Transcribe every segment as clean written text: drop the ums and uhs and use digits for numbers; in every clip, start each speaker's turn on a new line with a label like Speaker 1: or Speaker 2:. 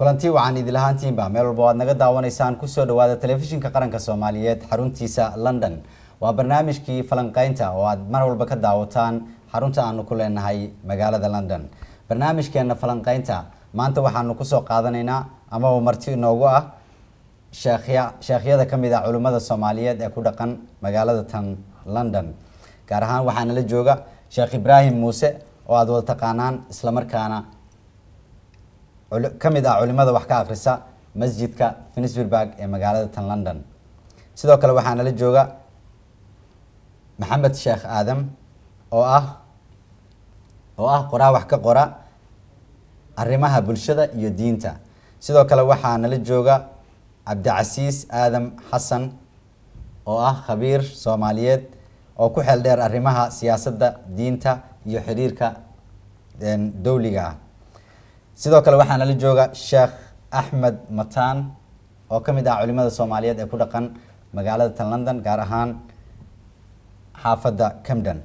Speaker 1: kulantii waxaan idin lahaantiinba meel walba waad naga daawanaysaan ku soo dhawaada telefishinka qaranka Soomaaliyeed xaruntiisa London waa barnaamijkii falanqaynta oo aad mar walba ka daawataan xarunta aanu ku leenahay magaalada London barnaamijkeena falanqaynta maanta waxaanu ku soo qaadanaynaa ama marti inoogu ah sheekhyada kamid ah culimada Soomaaliyeed ee ku dhaqan magaalada tan London gaar ahaan waxaana la jooga Sheekh Ibrahim Muuse oo aad wada taqaanaan isla markaana kamid ah culimada wax ka akhrisa masjidka Finsbury ee magaalada tan London sidoo kale waxaana la jooga Maxamed Sheekh Aadam oo ah qoraa wax ka qora arrimaha bulshada iyo diinta sidoo kale waxaana la jooga Cabdicasiis Aadam Xasan oo ah khabiir Soomaaliyeed oo ku xeel dheer arrimaha siyaasadda diinta iyo xiriirka dawliga sidoo kale waxaana la jooga Sheekh Ahmed Mataan oo kamid ah culimada Soomaaliyeed ee ku dhaqan magaalada tan London gaar ahaan xaafadda Camden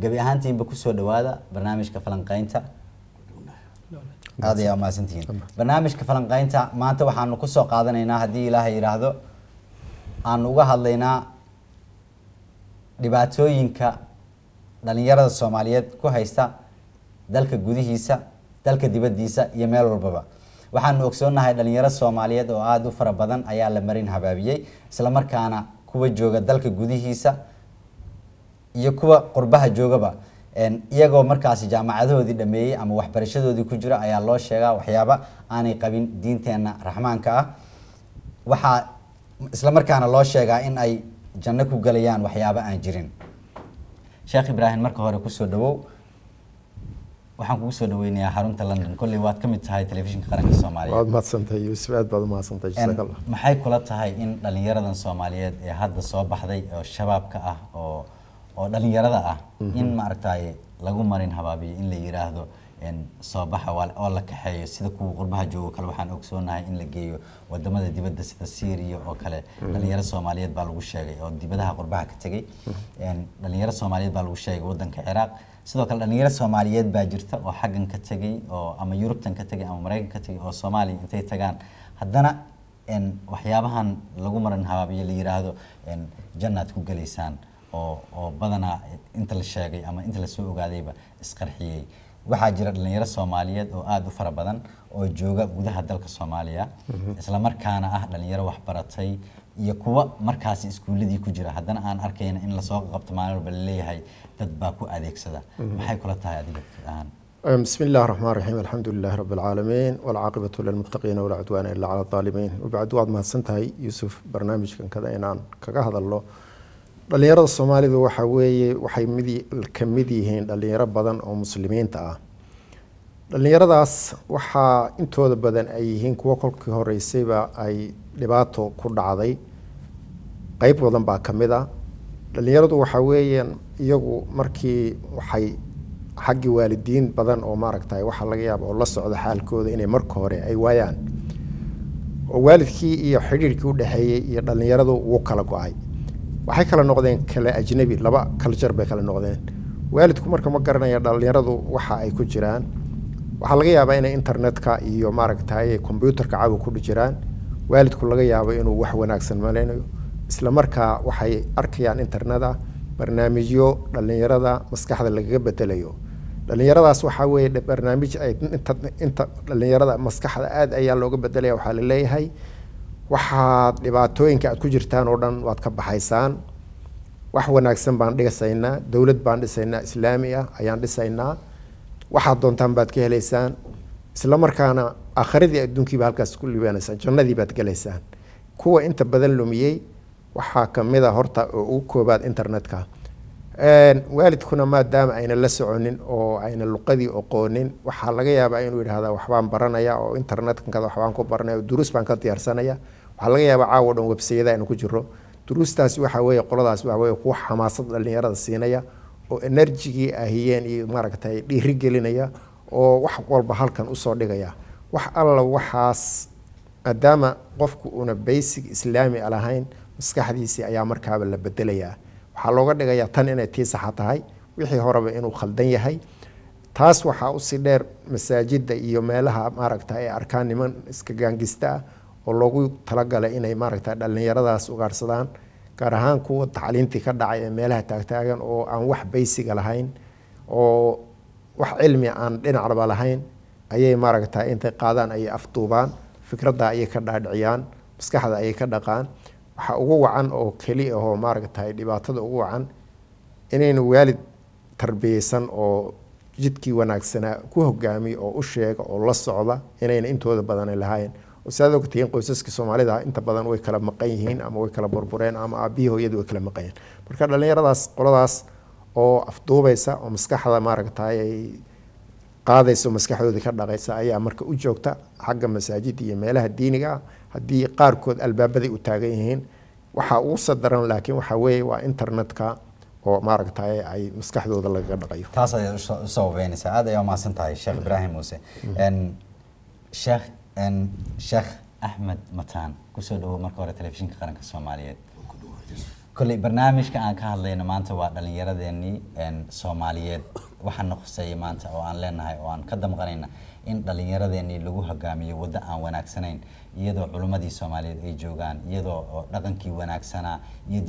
Speaker 1: gabi ahaantiinba ku soo dhawaada barnaamijka falanqaynta aad ayaa maasantiin barnaamijka falanqaynta maanta waxaanu ku soo qaadanaynaa hadii Ilaahay yiraahdo aan uga hadlaynaa dhibaatooyinka dhalinyarada Soomaaliyeed ku haysta dalka gudihiisa dalka dibadiisa iyo meel walbaba waxaanu ogsoonahay dhalinyaro Soomaaliyeed oo aad u fara badan ayaa la marin habaabiyay isla markaana kuwa jooga dalka gudihiisa iyo kuwa qurbaha joogaba iyagoo markaas jaamacadahoodii dhameeyay ama waxbarashadoodii ku jira ayaa loo sheegaa waxyaabo aanay qabin diinteena raxmaanka ah waxa isla markaana loo sheegaa in ay janno ku galayaan waxyaabo aan jirin Sheekh Ibrahim marka hore ku soo dhawow waxaan kugu soo dhaweynayaa xarunta London kulli waad kamid tahay telefishinka qaranka Soomaaliyeed
Speaker 2: waad mahadsantahay Yuusuf aad baad mahadsantahay jazakallah
Speaker 1: maxay kula tahay in dhalinyaradan Soomaaliyeed ee hadda soo baxday oo shabaabka ah oo dhalinyarada ah in ma aragtay lagu marin habaabiyo in la yiraahdo soo baxa oo la kaxeeyo sida kuwa qurbaha jooga kale waxaan ogsoonahay in la geeyo wadamada dibadda sida Syria oo kale dhalinyaro Soomaaliyeed baa lagu sheegay oo dibadaha qurbaha ka tagay dhalinyaro Soomaaliyeed baa lagu sheegay wadanka Ciraaq sidoo kale dhalinyaro Soomaaliyeed baa jirta oo xaggan ka tagay oo ama Yurubtan ka tagay ama Mareykanka ka tagay oo Soomaali intay tagaan haddana waxyaabahan lagu marin habaabiyo la yiraahdo jannaad ku galeysaan oo badana inta la sheegay ama inta la soo ogaadayba isqarxiyay waxaa jira dhalinyaro Soomaaliyeed oo aad u fara badan oo jooga gudaha dalka Soomaaliya isla markaana ah dhalinyaro wax baratay iyo kuwa markaas iskuuladii ku jira haddana aan arkayna in la soo qabto maalin walba leeyahay dad baa ku adeegsada maxay kula tahay adiga
Speaker 2: بسم الله الرحمن الرحيم الحمد لله رب العالمين والعاقبة للمتقين ولا عدوان إلا على الظالمين وبعد وعد ما سنتهي يوسف برنامج كان كذا إنان كهذا الله dhalinyarada Soomaalidu waxa weeye waxay kamid yihiin dhalinyaro badan oo muslimiinta ah dhalinyaradaas waxa intooda badan ay yihiin kuwa kolkii horeysayba ay dhibaato ku dhacday qayb badan baa kamid ah dhalinyaradu waxa weeyaan iyagu markii waxay xaqi waalidiin badan oo maaragtay waxa laga yaabo oo la socda xaalkooda inay marka hore ay waayaan oo waalidkii iyo xiriirkii u dhaxeeyay iyo dhalinyaradu uu kala go'ay waxay kala noqdeen kala ajnabi laba culture bay kala noqdeen waalidku marka ma garanaya dhalinyaradu waxa ay ku jiraan waxa laga yaabaa in internetka iyo maaragtay computerka caawa ku jiraan waalidku laga yaabo inuu wax wanaagsan maleynayo isla markaa waxay arkayaan interneta barnaamijyo dhalinyarada maskaxda laga bedelayo dhalinyaradaas waxa weeye barnaamij ay inta dhalinyarada maskaxda aad ayaa looga bedelaya waxa la leeyahay waxaad dhibaatooyinka aad ku jirtaan oo dhan waad ka baxaysaan wax wanaagsan baan dhigasaynaa dawlad baan dhisaynaa islaami ah ayaan dhisaynaa waxaad doontaan baad ka helaysaan isla markaana aakhiradii adduunkiiba halkaas ku liibaanaysaan jannadii baad galaysaan kuwa inta badan lumiyay waxaa kamid ah horta oo ugu koobaad internetka waalidkuna maadaama ayna la soconin oo ayna luqadii aqoonin waxaa laga yaabaa inuu yiraahdo waxbaan baranaya oo internetka waxbaan ku baranaya duruus baan ka diyaarsanaya waxaa laga yaabaa caawa dhan website-yada inuu ku jiro duruustaasi waxa weeye qoladaas waxa weeye kuwa xamaasad dhalinyarada siinaya oo energy-gii ahiyeen iyo maaragtay dhiiri gelinaya oo wax walba halkan u soo dhigaya wax alla waxaas maadaama qofku una basic islaami lahayn maskaxdiisii ayaa markaaba la bedelayaa waxaa looga dhigayaa tan inay tii sax tahay wixii horeba inuu khaldan yahay taas waxaa usii dheer masaajida iyo meelaha maaragta ay arkaan niman iska gaangista ah oo loogu talagalay inay maaragta dhalinyaradaas ugaarsadaan, gaar ahaan kuwa tacliintii ka dhacay ee meelaha taagtaagan oo aan wax baysiga lahayn oo wax cilmi aan dhinacba lahayn, ayay maaragta intay qaadaan ayay afduubaan, fikradda ayay ka dhaadhiciyaan, maskaxda ayay ka dhaqaan. waxaa ugu wacan oo keli ahoo maaragta dhibaatada ugu wacan inaynu waalid tarbiyeysan oo jidkii wanaagsanaa ku hogaamiy oo u sheega oo la socda inayna intooda badan lahayn. saad ogtihiin qoysaska Soomaalida inta badan way kala maqan yihiin ama way kala burbureen ama aabihii hooyadu way kala maqan yihiin. marka dhalinyaradaas qoladaas oo afduubaysa oo maskaxda maaragta ay qaadayso, maskaxdooda ka dhaqaysa ayaa marka u joogta xagga masaajid iyo meelaha diiniga. haddii qaarkood albaabaday u taagan yihiin waxa uu sadaran, laakiin waxa weeye waa internetka oo maaragta ay maskaxdooda laga dhaqayo.
Speaker 1: taas ay u sababeynaysaa. aad ayaa umahadsan tahay Sheekh Ibraahim Muuse. Sheekh Axmed Mataan, kusoo dhawow marka hore telefishinka qaranka Soomaaliyeed. kulli barnaamijka aan ka hadlayno maanta waa dhalinyaradeenii Soomaaliyeed. waxaan noqosay maanta oo aan leenahay oo aan ka damqanayna in dhalinyaradeenii lagu hogaamiyo waddo aan wanaagsanayn, iyadoo culimmadii Soomaaliyeed ay joogaan, iyadoo dhaqankii wanaagsanaa iyo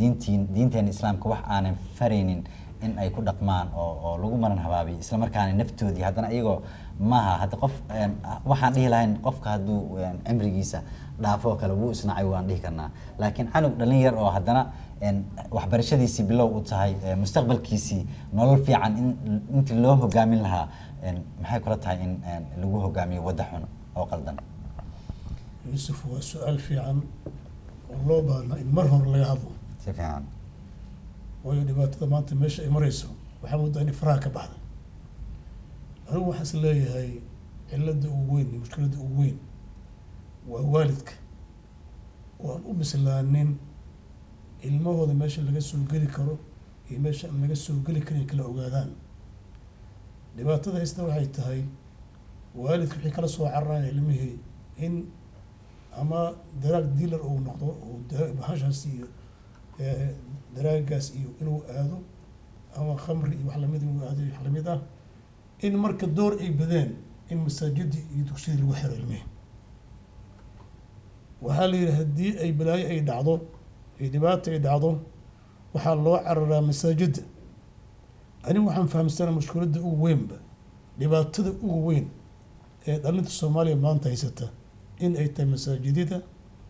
Speaker 1: diinteen islaamka wax aanan faraynin in ay ku dhaqmaan oo lagu maran habaabiyo, isla markaana naftoodii haddana iyagoo maaha hadda qof waxaan dhihi lahayn qofka hadduu cimrigiisa dhaafo kale wuu isnacay waan dhihi karnaa, laakiin canug dhalin yar oo haddana waxbarashadiisii bilow u tahay, mustaqbalkiisii nolol fiican intii loo hogaamin lahaa, maxay kula tahay in lagu hogaamiyo waddo xun oo qaldan?
Speaker 3: يوسف هو سؤال في عن والله بأن المرهر اللي هذا
Speaker 1: سفيان
Speaker 3: ويدبات ما أنت مش إمريسو وحمد أني فراك بعد أنا حس لي هاي إلا وين مشكلة وين ووالدك وأم سلانين الموضوع ده ماشي اللي جسوا قلي كرو يمشي اللي جسوا قلي كري كلا أوجادان دبات هذا يستوي هاي والدك في كلا سوا عرّان علمه إن أما دراج ديلر أو نقطة أو بحاجة سي دراج قاس إنه هذا أما خمر وحلميد وهذا حلميده إن مركز دور أي بدين إن مساجد يدخل الوحر علمه وهل يهدي أي بلاي أي دعضو أي دبات أي دعضو وحال الله عرّا مساجد أنا وحن فهم سنة مشكلة ده وين دبات ده وين دلنت الصومالية ما أنت يسته إن أي مساجدها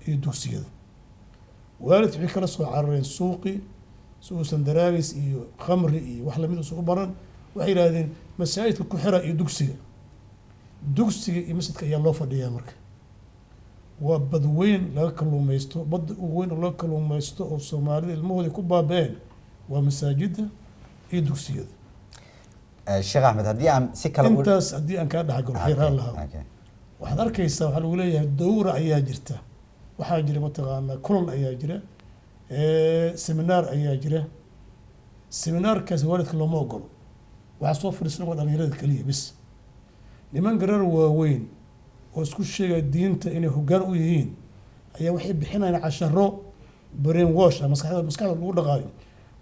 Speaker 3: يدوسيها والد في كلا سو عرين سوقي سوق سندراجس إيو خمر إيو وحلا من سوق بران وحيل هذين مساجد الكحرة يدوسيها دوسي يمسك يا الله فدي أمرك وبدوين لا كلهم ما يستو بدوين لا كلهم ما يستو الصومالي الموضوع كوبا بين ومساجدها يدوسيها.
Speaker 1: الشيخ أحمد هدي عم سكر
Speaker 3: أنت هدي أن كان حق الخير الله. waxaad arkaysaa waxaa lagu leeyahay dowra ayaa jirta, waxaa jira mataqaanaa kulan ayaa jira, seminaar ayaa jira. seminaarkaas waalidka looma ogolo, waxaa soo fadhiisana waa dhalinyarada keliya bis. niman garar waaweyn oo isku sheegaya diinta inay hoggaan u yihiin ayaa waxay bixinayaan casharo brain wash maskaxda lagu dhaqaayo.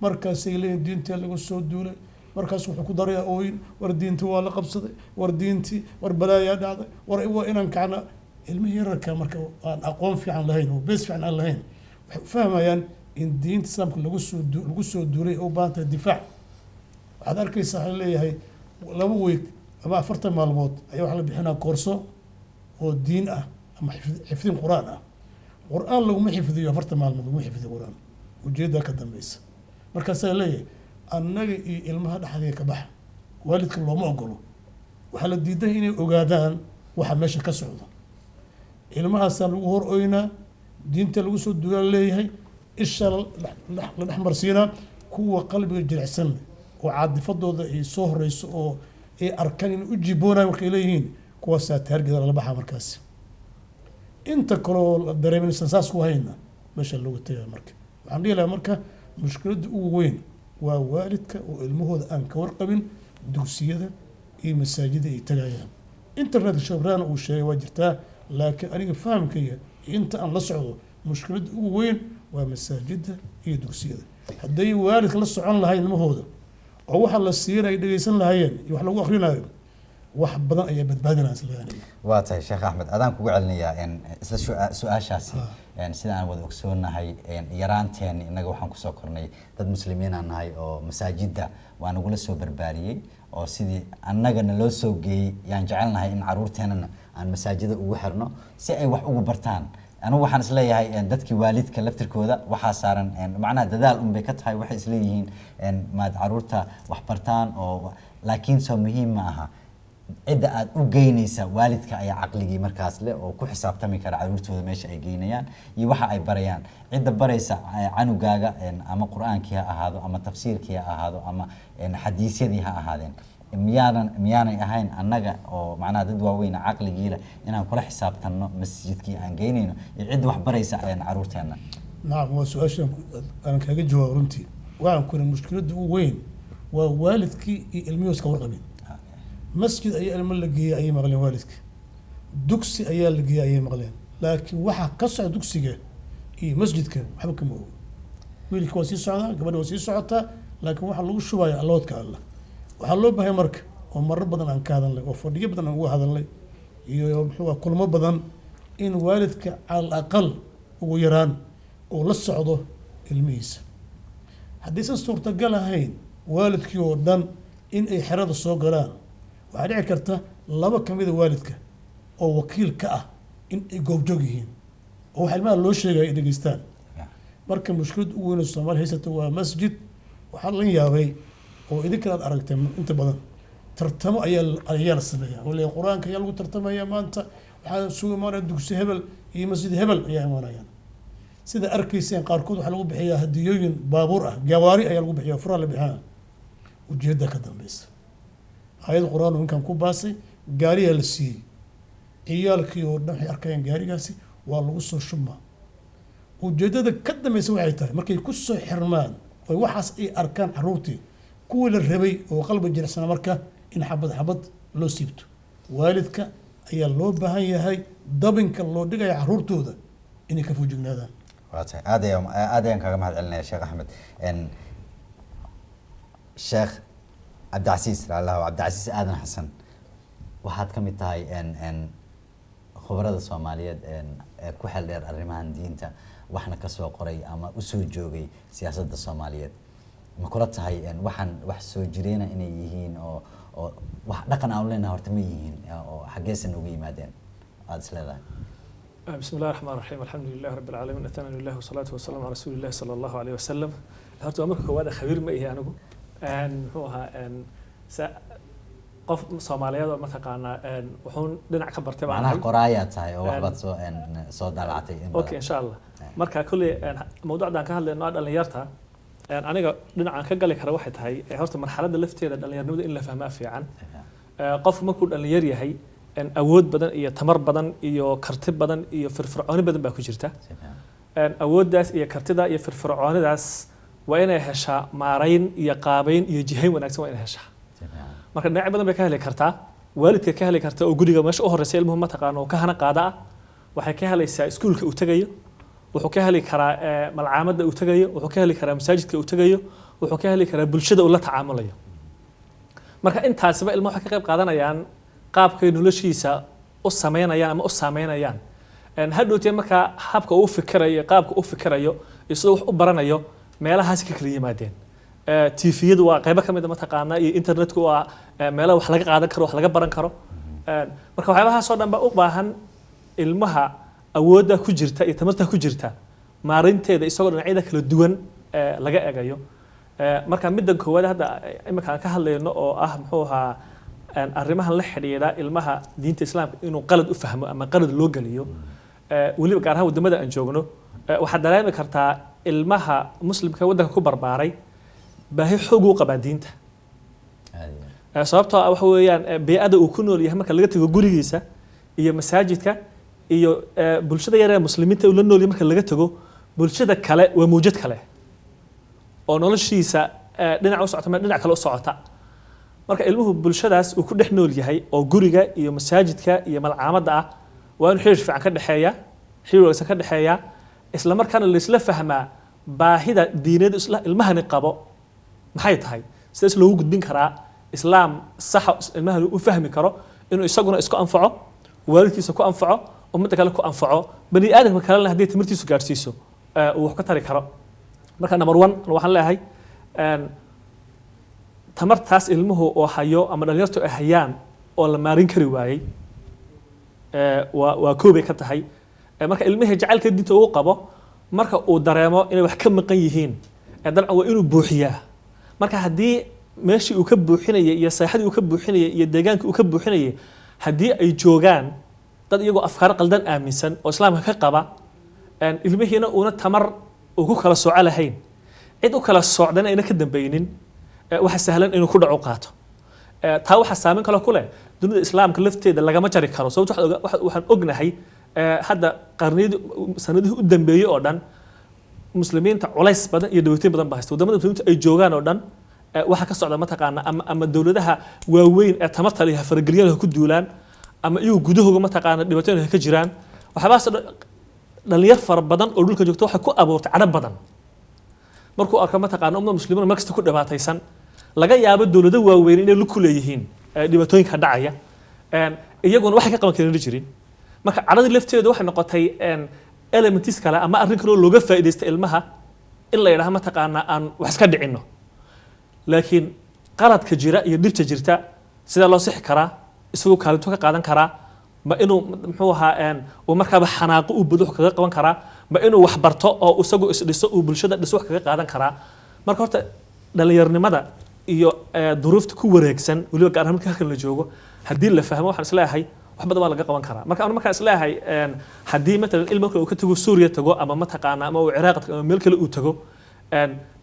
Speaker 3: markaasay leeyihin diinta lagu soo duulay, markaas wuxuu ku darayaa ooyin, war diinti waa la qabsaday, war diinti war balaayaa dhacday, war waa inaan kacna. ilmihii yararka marka aan aqoon fiican lahayn oo bees fiican aan lahayn waxay fahmayaan in diinta islaamka lagu soo duulay oo u baahan tahay difaac. waxaad arkaysaa waxaa leeyahay 2 week ama 40 maalmood ayaa waxaa la bixinaa koorso oo diin ah ama xifdin quraan ah. quraan laguma xifdiyo 40 maalmood laguma xifdiyo quraan, ujeedada ka dambaysa. markaasaa leeyahay annaga iyo ilmaha dhexdeeda ka baxa, waalidka looma ogolo. waxaa la diiday inay ogaadaan waxa meesha ka socda. ilmahaasaa lagu hor oynaa, diinta lagu soo dugaa leeyahay, isha la dhex marsiinaa. kuwa qalbiga jilicsan oo caadifadooda ay soo horeyso oo ay arkaan inay u jiboonayaan markay leeyihiin, kuwaasaa taargeda lala baxaa. markaasi inta kaloo la dareeminaysan saas ku hayna meesha looga tagaya. marka waxaan dhihi lahaa marka mushkiladda ugu weyn waa waalidka oo ilmahooda aan ka warqabin dugsiyada iyo masaajida ay tagayaan. internetka shabraan uu sheegay waa jirtaa, laakiin aniga fahamkayga inta aan la socdo mushkiladda ugu weyn waa masaajida iyo dugsiyada. hadday waalidka la socon lahayn ilmahooda oo waxa la siinayo dhageysan lahaayeen iyo wax lagu akhrinayo wax badan ayaa badbaadinaya isleeyahay.
Speaker 1: waa tahay sheekh axmed adaan kugu celinayaa isla su-aashaasi sida aan wada ogsoonahay yaraanteen innaga waxaan kusoo kornay dad muslimiin aan nahay oo masaajidda waa nagula soo barbaariyey oo sidii annagana loo soo geeyey yaan jecelnahay in caruurteenana aan masaajida ugu xirno si ay wax ugu bartaan. anigu waxaan isleeyahay dadkii waalidka laftirkooda waxaa saaran macnaha dadaal unbay ka tahay waxay isleeyihiin maad caruurta wax bartaan oo laakiin soo muhiim ma aha cidda aad u geynaysa waalidka ayaa caqligii markaas leh oo ku xisaabtami kara caruurtooda meesha ay geynayaan iyo waxa ay barayaan. cidda baraysa canugaaga ama qur-aankii ha ahaado ama tafsiirkii ha ahaado ama xadiisyadii ha ahaadeen miyaanay ahayn annaga oo macnaha dad waaweyn caqligii leh inaan kula xisaabtanno masjidkii aan geynayno iyo cidda wax baraysa caruurteena.
Speaker 3: nacam waa su-aasha aan kaga jawaab runtii waxaan ku leeyahay mushkiladda ugu weyn waa waalidkii iyo ilmihii iska warqabin. masjid ayaa ilmo la geeyay ayay maqleen waalidka, dugsi ayaa la geeyay ayay maqleen, laakiin waxa ka socda dugsiga iyo masjidka waxba kama ogo. wiilka waa sii socdaa, gabadha waa sii socotaa, laakiin waxaa lagu shubaya alloodka Allah. waxaa loo baahay marka oo marar badan aan ka hadalnay oo fadhiyo badan aan uga hadalnay iyo muxuu kulmo badan in waalidka al aqal ugu yaraan oo la socdo ilmihiisa. haddaysan suurtagal ahayn waalidkii oo dhan in ay xerada soo galaan, waxaa dhici karta laba ka mida waalidka oo wakiil ka ah in ay goobjoog yihiin oo wax ilmaha loo sheegaya ay dhegeystaan. marka mushkilad ugu weyn oo Soomaaliya haysata waa masjid. waxaa la yaabay oo idinka aad aragteen inta badan tartamo ayaa la sameeyaa oo leeyahay quraanka ayaa lagu tartamaya maanta waxaa suuq imaanaya dugsi hebel iyo masjid hebel ayaa imaanayaan. sida arkayseen qaarkood waxaa lagu bixiyaa hadiyooyin baabuur ah, gawaari ayaa lagu bixiyaa, furaa la bixinaa. ujeedda ka dambaysa ayad quraan oo inkan ku baasay gaariyaa la siiyey, ciyaalkii oo dhan waxay arkayaan gaarigaasi waa lagu soo shubmaa. ujeeddada ka dambaysa waxay tahay markay ku soo xirmaan oo waxaas ay arkaan caruurtii kuwii la rabay oo qalbi jilicsana marka in xabad xabad loo siibto. waalidka ayaa loo baahan yahay dabinka loo dhigaya caruurtooda inay ka foojignaadaan.
Speaker 1: waa tahay aad ayaan kaga mahad celinaya sheekh axmed. sheekh cabdicasiis cabdicasiis aadan xasan waxaad ka mid tahay khubarada Soomaaliyeed ee ku xeel dheer arrimahan diinta waxna ka soo qoray ama u soo joogay siyaasadda Soomaaliyeed. ma kula tahay waxaan wax soo jireena inay yihiin oo wax dhaqan aan leenahay horta ma yihiin oo xageesan uga yimaadeen aad isleedahay؟
Speaker 4: بسم الله الرحمن الرحيم الحمد لله رب العالمين أثنى لله والصلاة والسلام على رسول الله صلى الله عليه وسلم. هرتو أمرك كوادا خبير ما إيه أنا هوها قف صوماليات ما تقانا وحون لنا كبر تبعنا
Speaker 1: معناها قرايات هاي أو وحبات صوت دلعتي.
Speaker 4: أوكي إن شاء الله. مركا كل موضوع ده كهل لأنه اللي يرتها أنا لنا عن كجلي كره واحد هاي هرتو مرحلة اللفتة ده اللي يرنود إلا فهمها في عن قف ما كل اللي يري هاي awood badan iyo tamar badan iyo karti badan iyo firfircooni badan baa ku jirta. awooddaas iyo kartida iyo firfircoonidaas waa inay heshaa maarayn iyo qaabayn iyo jihayn wanaagsan waa inay heshaa. marka dhinac badan bay ka heli kartaa, waalidka ka heli kartaa oo guriga meesha u horeysa ilmuhu ma taqaano oo ka hana qaada ah, waxay ka helaysaa iskuulka uu tagayo, wuxuu ka heli karaa malcaamadda uu tagayo, wuxuu ka heli karaa masaajidka uu tagayo, wuxuu ka heli karaa bulshada uu la tacaamulayo. marka intaasba ilmuhu waxay ka qayb qaadanayaan qaabkay noloshiisa u sameynayaan ama u saameynayaan. hadhowtee markaa habka uu fikirayo, qaabka uu fikirayo iyo sida wax u baranayo meelahaas ka kala yimaadeen. tviyadu waa qaybo ka mid ah mataqaanaa iyo internetku waa meelaha wax laga qaadan karo, wax laga baran karo. marka waxyaabahaas oo dhan baa u baahan ilmaha awoodda ku jirta iyo tamarta ku jirta maarinteeda isagoo dhinacyada kala duwan laga egayo. marka middan koowaad hadda imika aan ka hadlayno oo ah muxuu ahaa arrimahan la xidhiidha ilmaha diinta islaamka inuu qalad u fahmo ama qalad loo geliyo weliba gaar ahaan wadamada aan joogno waxaad dareemi kartaa ilmaha muslimka waddanka ku barbaaray baahi xoog u qabaa diinta. sababtoo ah waxa weeyaan bey'ada uu ku nool yahay marka laga tago gurigiisa iyo masaajidka iyo bulshada yar ee muslimiinta uu la nool yahay marka laga tago bulshada kale waa mawjad kale oo noloshiisa dhinac u socota dhinac kale u socota. marka ilmuhu bulshadaas uu ku dhex nool yahay oo guriga iyo masaajidka iyo malcaamadda ah waa in xiriir fiican ka dhexeeya, xiriir wanaagsan ka dhexeeya, isla markaana la isla fahmaa baahida diineed ilmahani qabo maxay tahay, sidaas loogu gudbin karaa islaam sax ilmaha uu fahmi karo inuu isaguna isku anfaco waalidkiisa ku anfaco ummadda kale ku anfaco bani aadamka kalena haddii timirtiisu gaadhsiiso uu wax ka tari karo marka number 1 waxaan leeyahay tamartaas ilmuhu oo hayo ama dhalinyartu ay hayaan oo la maarin kari waayay waa koobay ka tahay marka ilmaha jacaylka diinta uu qabo marka uu dareemo inay wax ka maqan yihiin dabcan waa inuu buuxiyaa marka haddii meeshii uu ka buuxinayay iyo saaxadii uu ka buuxinayay iyo deegaankii uu ka buuxinayay haddii ay joogaan dad iyagoo afkaar qaldan aaminsan oo islaamka ka qaba ilmihiina uuna tamar ugu kala sooco lahayn cid u kala socdana ayna ka dambaynin waxa sahlan inuu ku dhaco qaato taa waxa saameyn kale ku leh dunida islaamka lafteeda lagama jari karo sababtoo waxaan ognahay hadda qarniyadii sanadihii u dambeeyay oo dhan muslimiinta culays badan iyo dhibaatooyin badan baa haysta wadamada muslimiinta ay joogaan oo dhan waxa ka socda mataqaana ama dawladaha waaweyn ee tamarta leh farageliyada ku duulaan ama iyagu gudahooda mataqaana dhibaatooyin ka jiraan waxabaas dhalinyar fara badan oo dhulka joogto waxa ku abuurtay cadab badan markuu arko mataqaana ummadda muslimiinta markasta ku dhibaataysan laga yaabo dawlado waaweyn inay ku leeyihiin dhibaatooyinka dhacaya iyaguna waxay ka qaban kareen jirin marka cadadii lafteedu waxay noqotay elements kale ama arrin kale oo looga faa'iideystay ilmaha in la yiraahdo mataqaana aan wax iska dhicino laakiin qaladka jira iyo dhibta jirta sida loo sixi karaa isagoo kaalinto ka qaadan karaa ma inuu muxuu ahaa uu markaaba xanaaqo u buduux kaga qaban karaa ma inuu wax barto oo isagu isdhiso uu bulshada dhiso wax kaga qaadan karaa marka horta dhalinyarnimada iyo duruufta ku wareegsan waliba gaar ahaan marka halkan la joogo haddii la fahmo waxaan isleeyahay wax badan waa laga qaban karaa marka aan markaan isleeyahay haddii matalan ilmo kale uu ka tago Suuriya tago ama mataqaana ama uu Ciraaq tago ama meel kale uu tago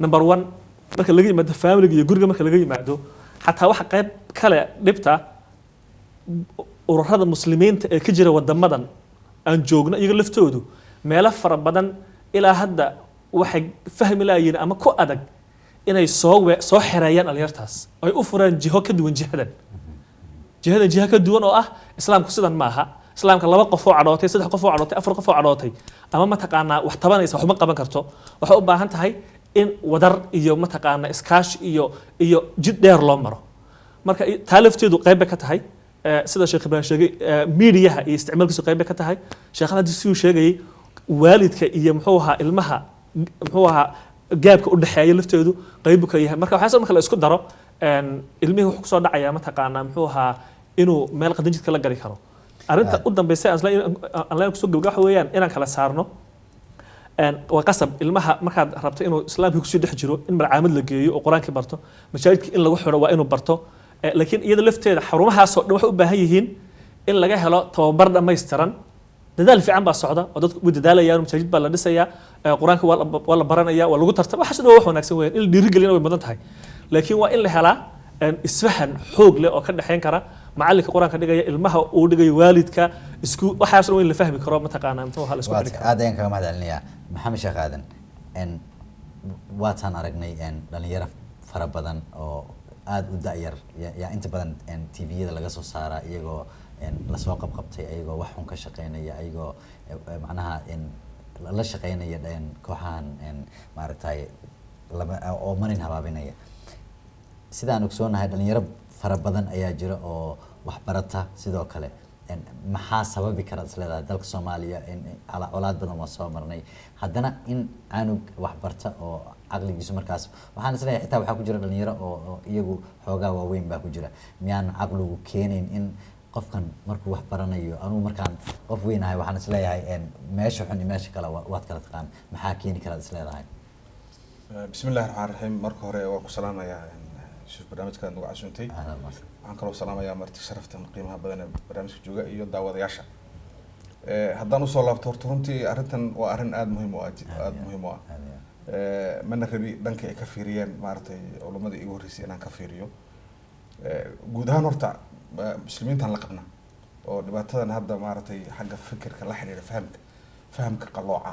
Speaker 4: number 1 marka laga yimaado family iyo guriga marka laga yimaado xataa waxa qayb kale dhibta ururada muslimiinta ee ka jira wadamadan aan joogno iyaga laftoodu meelo fara badan ilaa hadda waxay fahmi laayeen ama ku adag inay soo xereeyaan dhalinyartaas ay u furaan jiho ka duwan jiha ka duwan oo ah islaamku sidan maaha islaamka 2 qof oo cadhootay 3 qof oo cadhootay 4 qof oo cadhootay ama mataqaana wax tabanaysa wax ma qaban karto waxay u baahan tahay in wadar iyo mataqaana iskaash iyo jid dheer loo maro marka taa lafteedu qayb ka tahay sida Sheekh Ibrahim sheegay meediyaha iyo isticmaalkiisu qayb ka tahay sheekada hadii uu sheegay waalidka iyo muxuu ahaa ilmaha muxuu ahaa gaabka u dhaxeeya lafteedu qayb ka yahay marka waxa marka la isku daro ilmihi wuxuu soo dhacaya mataqaana muxuu ahaa inuu meel qadan jidka la gari karo arinta u dambeysay aan la soo gabagax weeyaan inaan kala saarno waa qasab ilmaha markaad rabto inuu islaamka ku soo dhex jiro in malcaamad la geeyo oo quraanka barto masaajidka in lagu xiro waa inuu barto laakiin iyada lafteeda xarumahaas oo dhan waxay u baahan yihiin in laga helo tababar dhameystiran dadaal fiican baa socda oo dadku u dadaalayaan masaajid baa la dhisayaa quraanka waa la baranaya waa lagu tartama waxa sidoo wax wanaagsan weeyaan in dhiirigelin way mudan tahay laakiin waa in la helaa isfahan xoog leh oo ka dhaxeyn kara macalinka quraanka dhigaya ilmaha uu dhigayo waalidka isku waxaas oo in la fahmi karo mataqaana intuu hal isku dhigi karo
Speaker 1: aad ayaan kaga mahadcelinayaa maxamed sheekh aadan waataan aragnay dhalinyaro fara badan oo aad u da'yar yaa inta badan TV-yada laga soo saaraa iyagoo la soo qabqabtay ayagoo wax xun ka shaqeynaya ayagoo macnaha la shaqeynaya kooxahan maaragtay oo marin habaabinaya sidaan ogsoonahay dhalinyaro fara badan ayaa jira oo wax barata sidoo kale maxaa sababi kara isleedahay dalka Soomaaliya colaad badan waa soo marnay haddana in aanug wax barta oo aqligiisu markaas waxaan isleeyahay xitaa waxa ku jira dhalinyaro oo iyagu xoogaa waaweyn baa ku jira miyaan aqligu keenin in qofkan markuu wax baranayo anuu markaan qof weynahay waxaan isleeyahay meesha xun iyo meesha kale waad kala taqaan maxaa keeni kara isleedahay
Speaker 5: bismillaahir rahmaanir rahiim marka hore waan ku salaamayaa shuf barnaamijka nagu casuuntay waxaan kaloo salaamayaa marti sharaftan qiimaha badan ee barnaamijka jooga iyo daawadayaasha haddaan u soo laabto horta runtii arrintan waa arrin aad muhiim u ah mana rabi dhanka ay ka fiiriyeen maaragtay culumadii igu horreysay inaan ka fiiriyo guud ahaan horta muslimiintan la qabna oo dhibaatadan hadda maaragtay xagga fikirka la xiriira fahamka qalooca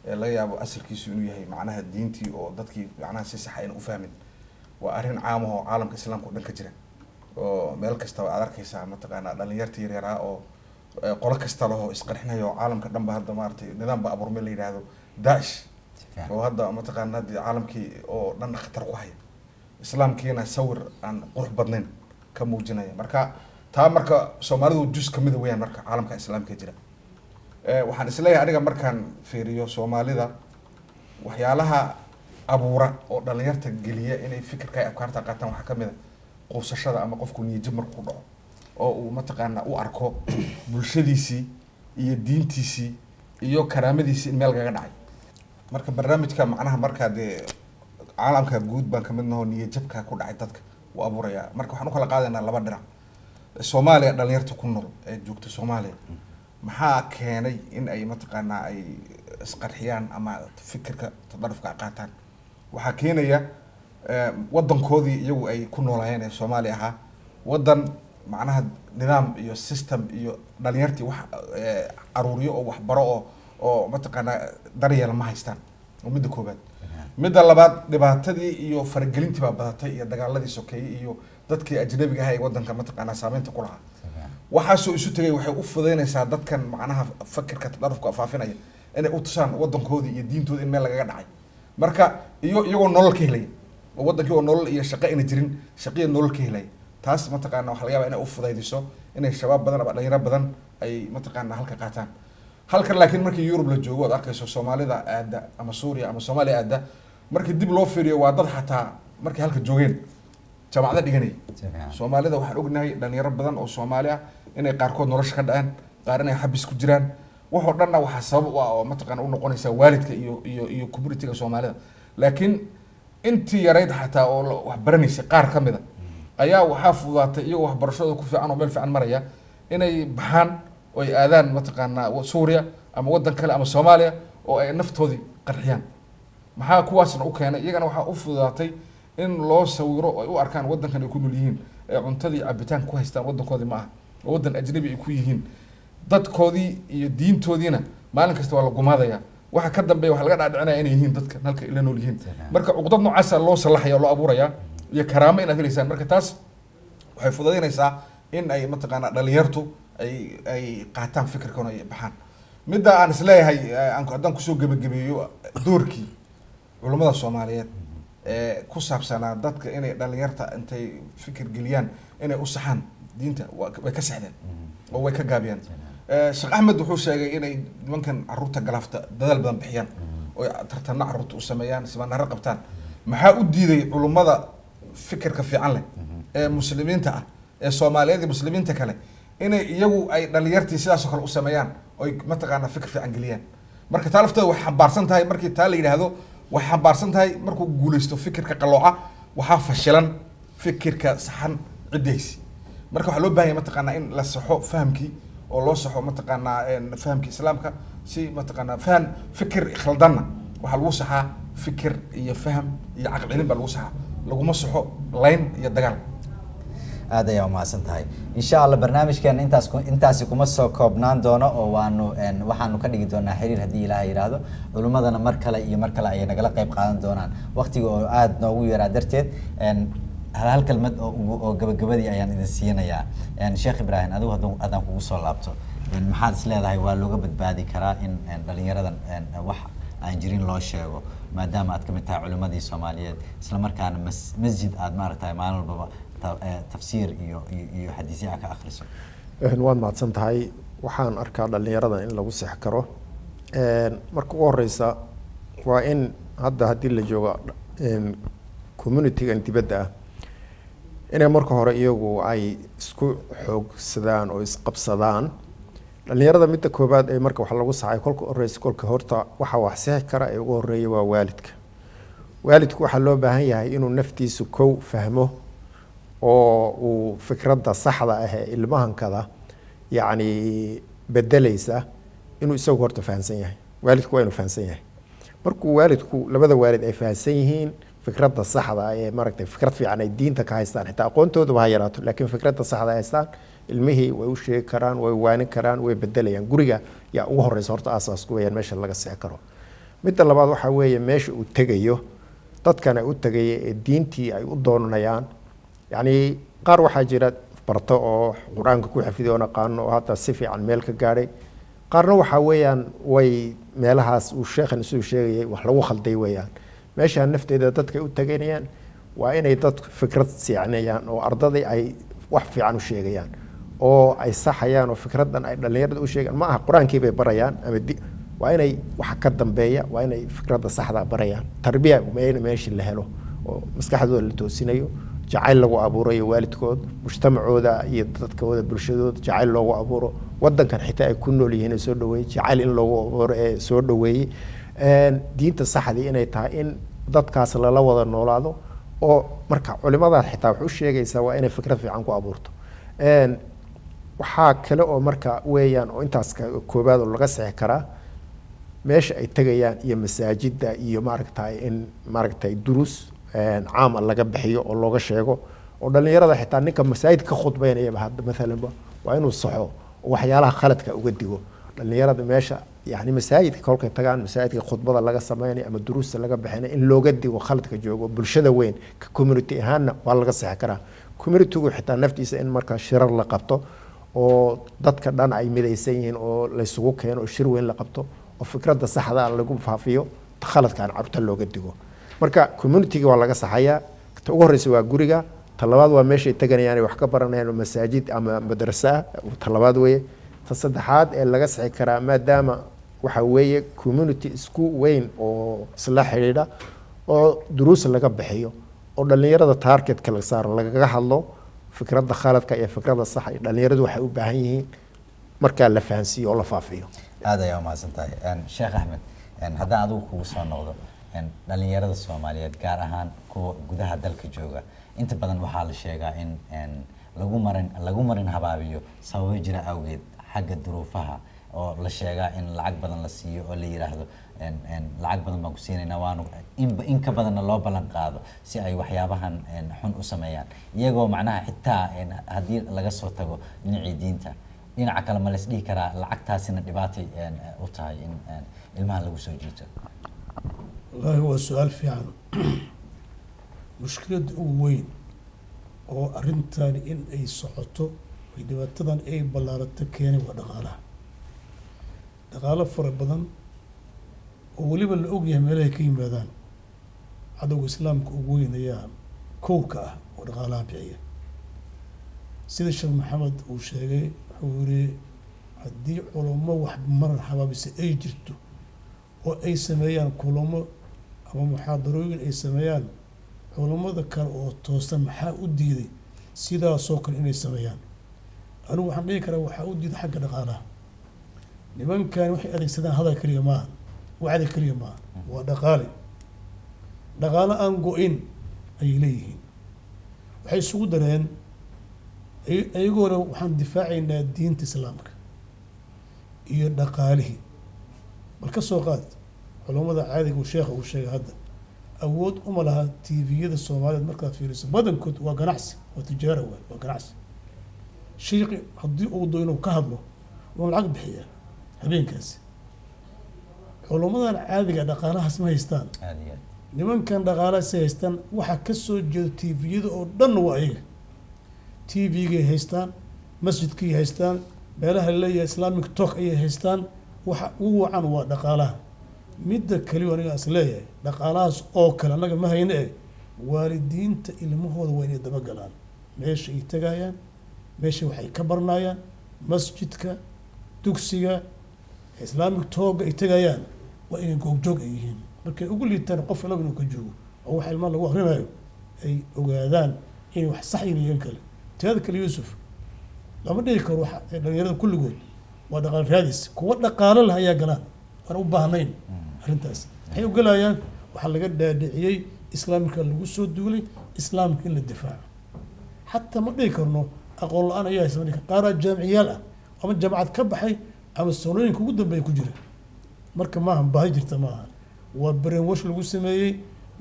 Speaker 5: ee laga yaabo asalkiisu inuu yahay macnaha diintii oo dadkii macnaha si sax ah u fahmin waa arrin caam ah oo caalamka islaamka oo dhan ka jira oo meel kasta aad arkaysaa mataqaana dhalinyarta yaryar ah oo qolo kasta leh oo isqarxinayo caalamka dhanba hadda maaragtay nidaamka abuurmay la yiraahdo Daesh oo hadda mataqaana caalamkii oo dhan khatar ku haya islaamkiina sawir aan qurux badnayn ka muujinaya. marka taa marka Soomaalidu jus kamid weeyaan marka caalamka islaamka jira. waxaan isleeyahay aniga markaan fiiriyo Soomaalida waxyaalaha abuura oo dhalinyarta geliya inay fikirka ay afkaarta qaataan waxa kamid ah qoysashada ama qofku niyad markuu dhaco oo uu mataqaana u arko bulshadiisii iyo diintiisii iyo karaamadiisii in meel kaga dhacay. marka barnaamijka macnaha marka caalamka guud baan kamid nahay niyad jabka ku dhacay dadka uu abuuraya. marka waxaan u kala qaadaynaa laba dhinac. Soomaaliya dhalinyarta ku nool ee joogta Soomaaliya maxaa keenay in ay mataqaana ay isqarxiyaan ama fikirka tadarufka qaataan? waxaa keenaya wadankoodii iyagu ay ku noolaayeen ee Soomaaliya ahaa wadan macnaha nidaam iyo system iyo dhalinyartii wax aruuriyo oo wax baro oo mataqaana daryeel ma haystaan. midda koobaad. midda labaad dhibaatadii iyo faragelintii baa badatay iyo dagaaladii sokeeyay iyo dadkii ajnabiga ah ee wadanka mataqaana saameynta ku lahaa. waxaasoo isu tagay waxay u fududeynaysaa dadkan macnaha fikirka tadarufka faafinaya inay u tusaan wadankoodii iyo diintooda in meel lagaga dhacay. marka iyagoo nolol ka helay oo wadankii oo nolol iyo shaqo ina jirin shaqo nolol ka helay taas mataqaana waxa laga yaabaa inay u fududeydiso inay shabaab badan ama dhalinyaro badan ay mataqaana halka qaataan. halkan laakiin markii Yurub la joogo aad arkayso Soomaalida aada ama Suuriya ama Soomaaliya aada markii dib loo fiiriyo waa dad xataa markii halka joogeen jaamacada dhiganay. Soomaalida waxaan ognahay dhalinyaro badan oo Soomaali ah inay qaarkood nolosha ka dhaceen qaar inay xabis ku jiraan waxoo dhanna waxa sabab u ah oo mataqaana u noqonaysa waalidka iyo community-ga Soomaalida. laakiin intii yarayd xataa oo wax baranaysa qaar kamida ayaa waxa fududaatay iyagoo wax barashada ku fiican oo meel fiican maraya inay baxaan oo ay aadaan mataqaana Suuriya ama wadan kale ama Soomaaliya oo ay naftoodii qarxiyaan. maxaa kuwaasna u keenay iyagana waxa u fududaatay in loo sawiro oo ay u arkaan wadankan ay ku nool yihiin ee cuntadii cabitaan ku haystaan wadankoodii ma aha oo wadan ajnabi ay ku yihiin dadkoodii iyo diintoodiina maalin kasta waa la gumaadaya. waxa ka dambeeya waxa laga dhaadhicinaya inay yihiin dadka halka ila nool yihiin. marka cuqdad noocaas loo salaxayo loo abuuraya iyo karaamo inaad helaysaan. marka taas waxay fududeynaysaa in ay mataqaana dhalinyartu ay qaataan fikirkan ay baxaan. midda aan isleeyahay haddaan kusoo gabagabeeyo doorkii culimada Soomaaliyeed ku saabsanaa dadka inay dhalinyarta intay fikir geliyaan inay u saxaan diinta way ka saxdeen oo way ka gaabiyeen. Sheekh Axmed wuxuu sheegay inay nimankan caruurta galaafta dadaal badan bixiyaan oo tartanna caruurta u sameeyaan simanaro qabtaan. maxaa u diiday culimada fikirka fiican leh ee muslimiinta ah ee Soomaaliyeed iyo muslimiinta kale inay iyagu ay dhalinyartii sidaas oo kale u sameeyaan oo mataqaana fikir fiican geliyaan? marka taa lafteeda waxay xambaarsan tahay markii taa la yiraahdo waxay xambaarsan tahay markuu guuleysto fikirka qalooca waxaa fashilan fikirka saxan cideys. marka waxa loo baahan yahay mataqaana in la saxo fahamkii oo loo saxo mataqaana fahamkii islaamka si mataqaana faham fikir khaldanna waxa lagu saxaa fikir iyo faham iyo aqal cilmi baa lagu saxaa laguma saxo line iyo dagaal.
Speaker 1: aad ayaa umahadsan tahay. insha Allah barnaamijkan intaasi kuma soo koobnaan doono oo waxaanu ka dhigi doonaa xiriir haddii Ilaahay yiraahdo. culimadana mar kale ay nagala qayb qaadan doonaan waqtiga oo aad noogu yaraa darteed hal kalmad oo gabagabadii ayaan idin siinayaa. Sheekh Ibrahim adigu haddaan kugu soo laabto maxaad is leedahay waa looga badbaadi karaa in dhalinyaradan wax aan jirin loo sheego maadaama aad kamid tahay culimadii Soomaaliyeed isla markaana masjid aad maaragtay maalin walba tafsiir iyo xadiisyo ka akhriso?
Speaker 2: waad mahadsan tahay. waxaan arkaa dhalinyarada in lagu seex karo. marka ugu horeysa waa in haddii la joogo community-gan dibadda ah inay marka hore iyagu ay isku xoogsadaan oo isqabsadaan. dhalinyarada midda koobaad ee marka wax lagu saxay kolka horta waxa wax seexi kara ee ugu horeeya waa waalidka. waalidku waxaa loo baahan yahay inuu naftiisu kow fahmo oo uu fikradda saxda ah ee ilmahankada yacni bedelaysa inuu isagu horta fahansan yahay. waalidku waa inuu fahansan yahay. markuu waalidku labada waalid ay fahansan yihiin fikradda saxda ah ee maaragtay fikrad fiican ay diinta ka haystaan xitaa aqoontooda ha yaraato laakiin fikradda saxda ay haystaan ilmihii way u sheegi karaan way waanin karaan way bedelayaan. guriga yaa ugu horeysa horta aasaaska weeyaan meesha laga sixi karo. midda labaad waxaa weeye meesha uu tegayo dadkan ay u tegaya ee diintii ay u doonanayaan. yacni qaar waxaa jira barto oo qur-aanka ku xafiday oo naqaano oo hadda si fiican meel ka gaadhay. qaarna waxaa weeyaan way meelahaas uu sheekhan isuu sheegayay wax lagu khalday weeyaan. meeshaan nafteeda dadka u taganayaan waa inay dad fikrad siicnayaan oo ardadii ay wax fiican u sheegayaan oo ay saxayaan oo fikradan ay dhalinyarada u sheegaan ma aha qur-aankii bay barayaan ama waa inay wax ka dambeeya waa inay fikradda saxda barayaan tarbiya meeshii la helo oo maskaxdooda la toosinayo jacayl lagu abuurayo waalidkood mujtamacooda iyo dadkooda bulshadooda jacayl loogu abuuro wadankan xitaa ay ku nool yihiin ee soo dhaweeyey jacayl in loogu abuuro ee soo dhaweeyey diinta saxdii inay tahay in dadkaas lala wada noolaado oo marka culimadaas xitaa wax u sheegaysaa waa inay fikrad fiican ku abuurto waxaa kale oo marka weeyaan oo intaas koobaad oo laga sixi karaa meesha ay tegayaan iyo masaajida iyo maaragtay in maaragtay duruus caama laga bixiyo oo looga sheego oo dhalinyarada xitaa ninka masaajid ka khudbeynayaba hadda maalanba waa inuu saxo oo waxyaalaha khaladka uga digo dhalinyarada meesha yani masaajidka kolkay tagaan masaajidka khudbada laga sameynayo ama duruusta laga bixinayo in looga digo khaladka joogo bulshada weyn ka community ahaanna waa laga sixi karaa communitygu xitaa naftiisa in markaa shirar la qabto oo dadka dhan ay midaysan yihiin oo laysugu keeno oo shir weyn la qabto oo fikradda saxda lagu faafiyo khaladkan carruurta looga digo marka communityga waa laga saxayaa ta ugu horeysa waa guriga ta labaad waa meeshay teganayaan wax ka baranayaan masaajid ama madrasa ta labaad weeye ta saddexaad ee laga sixi karaa maadaama waxa weeye community isku weyn oo isla xidhiidha oo duruus laga bixiyo oo dhalinyarada targetka la saaro lagaga hadlo fikradda khaladka iyo fikradda sax iyo dhalinyaradu waxay u baahan yihiin markaa la fahansiiyo oo la faafiyo
Speaker 1: aad ayaa umahadsan tahay sheekh axmed haddaan adigu kugu soo noqdo dhalinyarada soomaaliyeed gaar ahaan kuwa gudaha dalka jooga inta badan waxaa la sheegaa in lagu marin habaabiyo sababo jira awgeed xagga duruufaha oo la sheegaa in lacag badan la siiyo oo la yiraahdo lacag badan baan ku siinaynaa waanu in ka badanna loo ballan qaado si ay waxyaabahan xun u sameeyaan iyagoo macnaha xitaa haddii laga soo tago dhinacii diinta dhinaca kale ma lays dhihi karaa lacagtaasina dhibaatay u tahay in ilmaha lagu soo jiito
Speaker 3: wallaahi waa su-aal fiican mushkiladda ugu weyn oo arrintaani in ay socoto ay dhibaatadan ay ballaarato keenay waa dhaqaalo fara badan oo weliba la ogyahay meelahay ka yimaadaan cadowga islaamka ugu weyn ayaa kowka ah oo dhaqaalaha bixiya sida sheekh maxamed uu sheegay wuxuu yiri haddii culamo wax maran habaabisa ay jirto oo ay sameeyaan kulamo ama muxaadarooyin ay sameeyaan culamada kale oo toosan maxaa u diiday sidaasoo kale inay sameeyaan anigu waxaan dhihi karaa waxaa u diiday xagga dhaqaalaha nimankan waxay adeegsadaan hadal keliya maaha wacdi keliya maaha waa dhaqaale aan go-in ayay leeyihiin waxay isugu dareen iyagoona waxaan difaacaynaa diinta islaamka iyo dhaqaalihii bal ka soo qaad culamada caadiga uu sheekha uu sheegay hadda awood uma laha tviyada soomaaliyeed markaad fiiriso badankood waa ganacsi waa tijaara waay waa ganacsi shiiqi haddii uu do inuu ka hadlo waa lacag bixiyaa habeenkaasi culamadan caadiga dhaqaalahaas ma haystaan nimankan dhaqaalahaas haystaan waxaa ka soo jeeda tviyada oo dhan waa ayaga tvgay haystaan masjidkay haystaan meelaha laleeyahay islamic talk ayay haystaan waxa ugu wacan waa dhaqaalaha midda kaliya aniga is leeyahay dhaqaalahaas oo kale annaga ma hayne waalidiinta ilmahooda waa inay dabagalaan meesha ay tagayaan meesha waxay ka baranayaan masjidka dugsiga islamic talk ay tagayaan waa inay googjoog ay yihiin markay ugu liitaan qof ilaba inuu ka joogo oo waxa ilmaha lagu akrinayo ay ogaadaan inay wax sax yihiin kale teeda kale yuusuf lama dhihi karo waxa dhalinyarada kulligood waa dhaqaal raadis kuwa dhaqaalo leh ayaa galaan waan u baahnayn arrintaas waxay u galayaan waxaa laga dhaadhiciyey islaamka lagu soo duulay islaamka in la difaaco xataa ma dhihi karno aqoon la-aan ayaa haysa marka qaaraa jaamiciyaal ah ama jaamacad ka baxay ama sanooyinka ugu dambeeya ku jira marka maaha baahi jirta maaha waa brainwash lagu sameeyey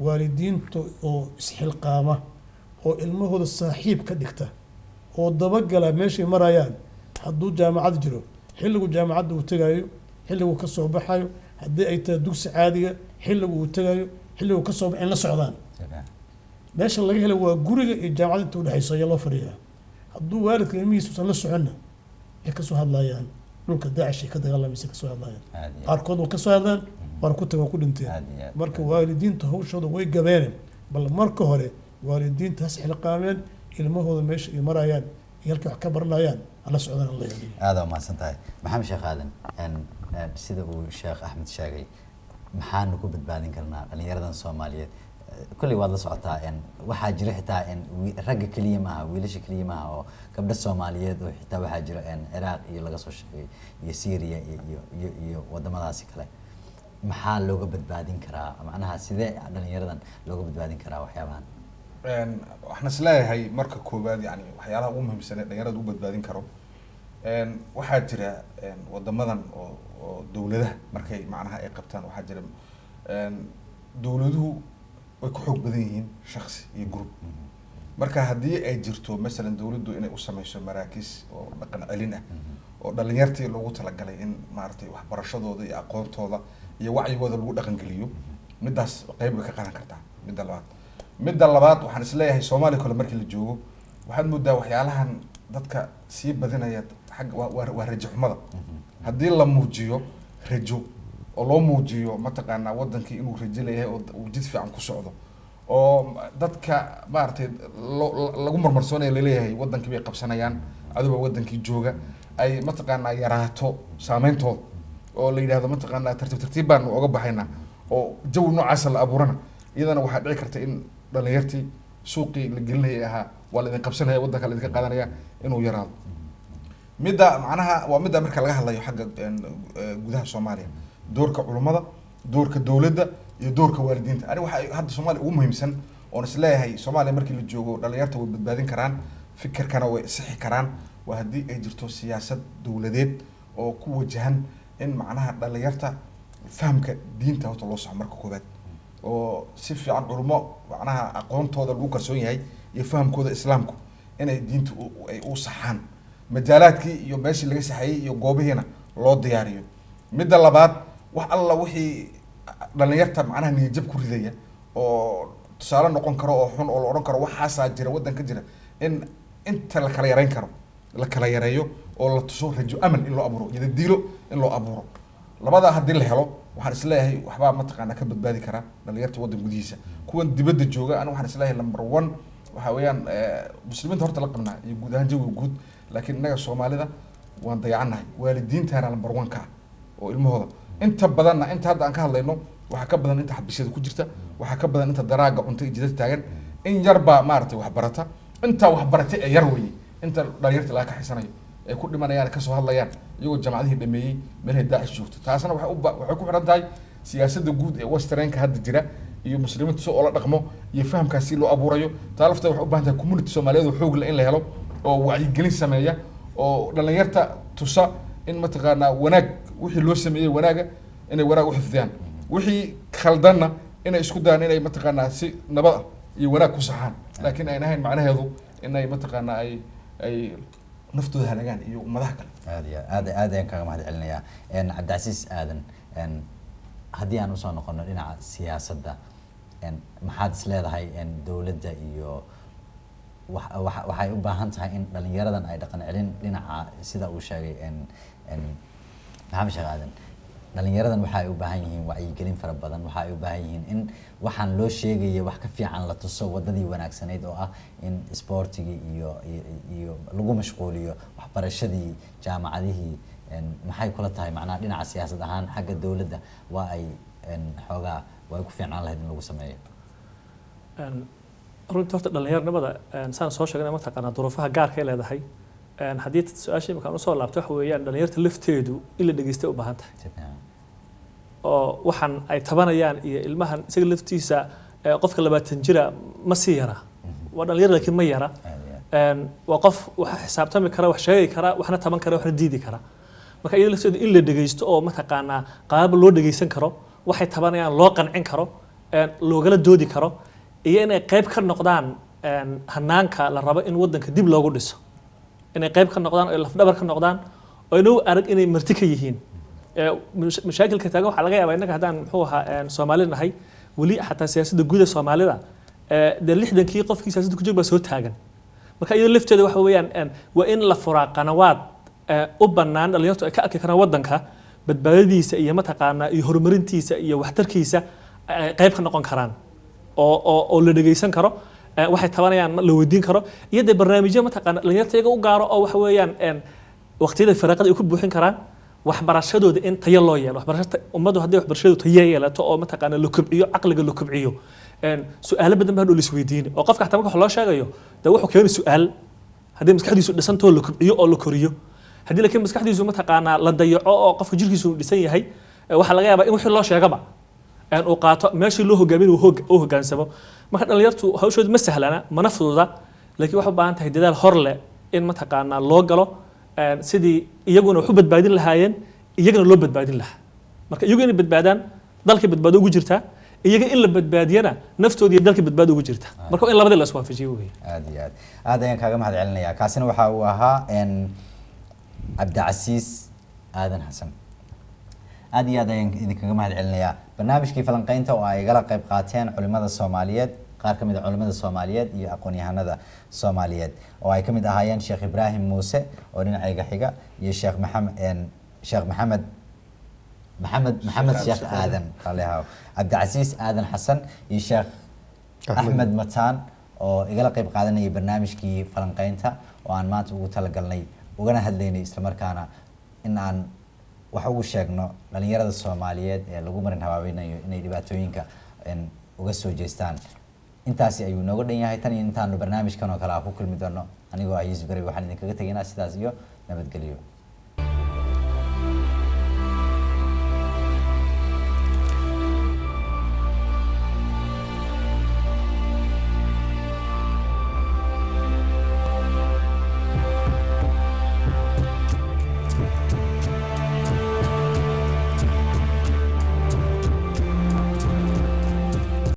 Speaker 3: waalidiinta oo isxilqaama oo ilmahooda saaxiib ka dhigta oo dabagala meeshay marayaan hadduu jaamacad jiro xilligu jaamacadda uu tagayo xilligu ka soo baxayo haddii ay tahay dugsi caadiga xilligu uu tagayo xilligu ka soo baxay in la socdaan meesha laga helo waa guriga iyo jaamacadda inta udhexayso ayaa loo fadhiyaa hadduu waalidka ilmihiisa usan la soconna waxay kasoo hadlayaan dhulka daacishay ka dagaalamaysa kasoo hadlayaan qaarkood waa kasoo hadlaan waana ku taga ku dhinteen marka waalidiinta hawshooda way gabeeneen bal marka hore waalidiintaas xilqaameen ilmahooda meesha ay marayaan iyo halkay wax ka baranayaan alla socdaan alla yadiyo
Speaker 1: aad waa mahadsan tahay maxamed sheekh aadan sida uu sheekh axmed sheegay maxaanu ku badbaadin karnaa dhalinyaradan soomaaliyeed kulli waad la socotaa waxaa jira xitaa ragga keliya maaha wiilasha keliya maaha oo gabdho soomaaliyeed oo xitaa waxaa jira ciraaq iyo laga soo sheegay iyo syria iyo wadamadaasi kale maxaa looga badbaadin karaa macnaha sidee dhalinyaradan looga badbaadin karaa waxyaabahan
Speaker 5: waxaan isleeyahay marka koowaad yani waxyaalaha ugu muhiimsan ee dhalinyarada ugu badbaadin karo waxaa jira wadamadan oo dawladaha markay macnaha ay qabtaan waxaa jira dawladuhu way ku xoog badan yihiin shaksi iyo group marka haddii ay jirto masalan dawladdu inay u sameyso maraakiis oo dhaqan celin ah oo dhalinyartii loogu talagalay in maaragtay waxbarashadooda iyo aqoontooda iyo wacyigooda lagu dhaqangeliyo midaas qayb bay ka qadan kartaa midda labaad waxaan isleeyahay soomaaliya kale markii la joogo waxaad moodaa waxyaalahan dadka sii badinaya xagga waa rajo xumada haddii la muujiyo rajo oo loo muujiyo mataqaanaa wadankii inuu rajo leeyahay oo uu jid fiican ku socdo oo dadka maaragtay lagu marmarsoonayo laleeyahay wadankii bay qabsanayaan aduba wadankii jooga ay mataqaanaa yaraato saameyntooda oo la yidhahdo mataqaanaa tartiib baan oga baxaynaa oo jawi noocaasa la abuurana iyadana waxaa dhici karta in dhalinyartii suuqii la gelinayay ahaa waa la idin qabsanaya wadanka la idinka qaadanaya inuu yaraado midda macnaha waa midda marka laga hadlayo xagga gudaha soomaaliya doorka culummada doorka dawladda iyo doorka waalidiinta ani waxa hadda soomaaliya ugu muhiimsan oon isleeyahay soomaaliya markii la joogo dhalinyarta way badbaadin karaan fikirkana way sixi karaan waa haddii ay jirto siyaasad dawladeed oo ku wajahan in macnaha dhalinyarta fahamka diinta horta loo saxo marka koowaad oo si fiican culummo macnaha aqoontooda lagu kalsoon yahay iyo fahamkooda islaamku inay diinta ay u saxaan majaalaadkii iyo meeshii laga saxayay iyo goobihiina loo diyaariyo midda labaad wax alla wixii dhalinyarta macnaha niyajab ku ridaya oo tusaale noqon karo oo xun oo la odhan karo waxaasaa jira waddanka jira in inta la kala yareyn karo la kala yareeyo oo la tuso rajo amal in loo abuuro yadadiilo in loo abuuro labadaa haddii la helo waxaan isleeyahay waxbaa mataqaanaa ka badbaadi karaa dhalinyarta waddan gudihiisa kuwan dibadda jooga aniga waxaan isleeyahay number one waxaa weeyaan muslimiinta horta la qabnaa iyo guud ahaan jawiga guud laakiin innaga soomaalida waan dayacannahay waalidiintana number one ka oo ilmahooda inta badanna inta hadda aan ka hadlayno waxaa ka badan inta xabishada ku jirta waxaa ka badan inta daraaga cunta iyo jidad taagan in yarbaa maaragtay waxbarata intaa waxbaratay ee yar weeye inta dhalinyarta laga kaxaysanayo ay ku dhimanayaan kasoo hadlayaan iyagoo jamacadihii dhameeyey meelhay daacish joogto taasna waxay ku xiran tahay siyaasadda guud ee westernka hadda jira iyo muslimiinta si oo la dhaqmo iyo fahamkaas si loo abuurayo taa lafteeda waxay u baahan tahay community soomaaliyeed oo xoog leh in la helo oo wacyigelin sameeya oo dhalinyarta tusa in mataqaanaa wanaag wixii loo sameeyey wanaaga inay wanaag u xifdiyaan wixii khaldanna inay isku dayaan inay mataqaanaa si nabad iyo wanaag ku saxaan laakiin ayna ahayn macnaheedu inay mataqaanaa ay naftooda halagaan iyo ummadaha kale
Speaker 1: aad ayaan kaga mahad celinayaa cabdicasiis aadan haddii aan usoo noqono dhinaca siyaasadda maxaad is leedahay dawladda iyo waxay u baahan tahay in dhalinyaradan ay dhaqan celin dhinaca sida uu sheegay maxamed sheekh aadan dhalinyaradan waxay u baahan yihiin wacyigelin fara badan waxay u baahan yihiin in waxaan loo sheegaya wax ka fiican la tuso wadadii wanaagsanayd oo ah in sportigii iyo lagu mashquuliyo waxbarashadii jaamacadihii maxay kula tahay macnaha dhinaca siyaasad ahaan xagga dawladda waa ay xoogaa way ku fiicnaan lahayd in lagu sameeyo
Speaker 4: runtii horta dhalinyaranimada saan soo sheegnay mataqaanaa duruufaha gaarka ay leedahay haddii su-aasha imika usoo laabto waxa weeyaan dhalinyarta lafteedu in la dhageystay u baahan tahay oo waxaan ay tabanayaan iyo ilmahan isaga laftiisa qofka 20 jira ma sii yara waa dhalinyar laakiin ma yara waa qof waxa xisaabtami kara wax sheegi kara waxna taban kara waxna diidi kara marka iyada lafteedu in la dhageysto oo mataqaanaa qaab loo dhageysan karo waxay tabanayaan loo qancin karo loogala doodi karo iyo inay qayb ka noqdaan hanaanka la rabo in wadanka dib loogu dhiso inay qayb ka noqdaan oo lafdhabar ka noqdaan oo inuu arag inay marti ka yihiin mashaakilka taagan waxaa laga yaabaa innaga haddaan muxuu ahaa Soomaali nahay weli xataa siyaasadda guud ee Soomaalida dee 60kii qofkii siyaasadda ku jira baa soo taagan marka iyada lafteeda waxa weeyaan waa in la furaa qanawaad u bannaan dhalinyartu ay ka arki karaan wadanka badbaadadiisa iyo mataqaanaa iyo horumarintiisa iyo waxtarkiisa qayb ka noqon karaan oo la dhageysan karo waxay tabanayaan la weydiin karo iyo dee barnaamijyo mataqaana dhalinyarta iyaga u gaaro oo waxa weeyaan waqtiyada firaaqada ay ku buuxin karaan waxbarashadooda in tayo loo yeelo waxbarashada ummaddu haddii waxbarashadu tayo yeelato oo mataqaana la kobciyo caqliga la kobciyo su'aalo badan baa la isweydiin oo qofka xataa marka wax loo sheegayo dee wuxuu keenay su'aal haddii maskaxdiisu dhisantoo la kobciyo oo la koriyo haddii laakiin maskaxdiisu mataqaana la dayaco oo qofka jirkiisu dhisan yahay waxaa laga yaabaa in wixii loo sheegaba uu qaato meeshii loo hogaamin uu hoggaansamo marka dhalinyartu hawshooda ma sahlana mana fududa laakiin waxay u baahan tahay dadaal hor leh in mataqaana loo galo sidii iyaguna wax u badbaadin lahaayeen iyagana loo badbaadin lahaa marka iyagu inay badbaadaan dalka badbaado ugu jirtaa iyaga in la badbaadiyana naftooda iyo dalka badbaado ugu jirta marka in labadii la iswaafajiyo weeye
Speaker 1: aad iyo aad ayaan kaaga mahad celinayaa kaasina waxa uu ahaa cabdicasiis aadan xasan aad iyo aad ayaan idinkaga mahad celinayaa barnaamijkii falanqeynta oo ay igala qayb qaateen culimada Soomaaliyeed qaar kamid ah culimada Soomaaliyeed iyo aqoon-yahanada Soomaaliyeed oo ay kamid ahaayeen Sheekh Ibraahim Muuse oo dhinacayga xiga iyo Sheekh Maxamed Sheekh Aadan qaleehaw Cabdicasiis Aadan Xasan iyo Sheekh Ahmed Mataan oo igala qayb qaadanayay barnaamijkii falanqeynta oo aan maanta ugu talagalnay ugana hadlaynay isla markaana in aan wax ugu sheegno dhalinyarada Soomaaliyeed ee lagu marin habaabinayo inay dhibaatooyinka uga soo jeestaan intaasi ayuu nooga dhan yahay tan iyo intaanu barnaamijkan oo kale ku kulmi doono anigoo Yuusuf Garay waxaan idinkaga tegaynaa sidaas iyo nabadgelyo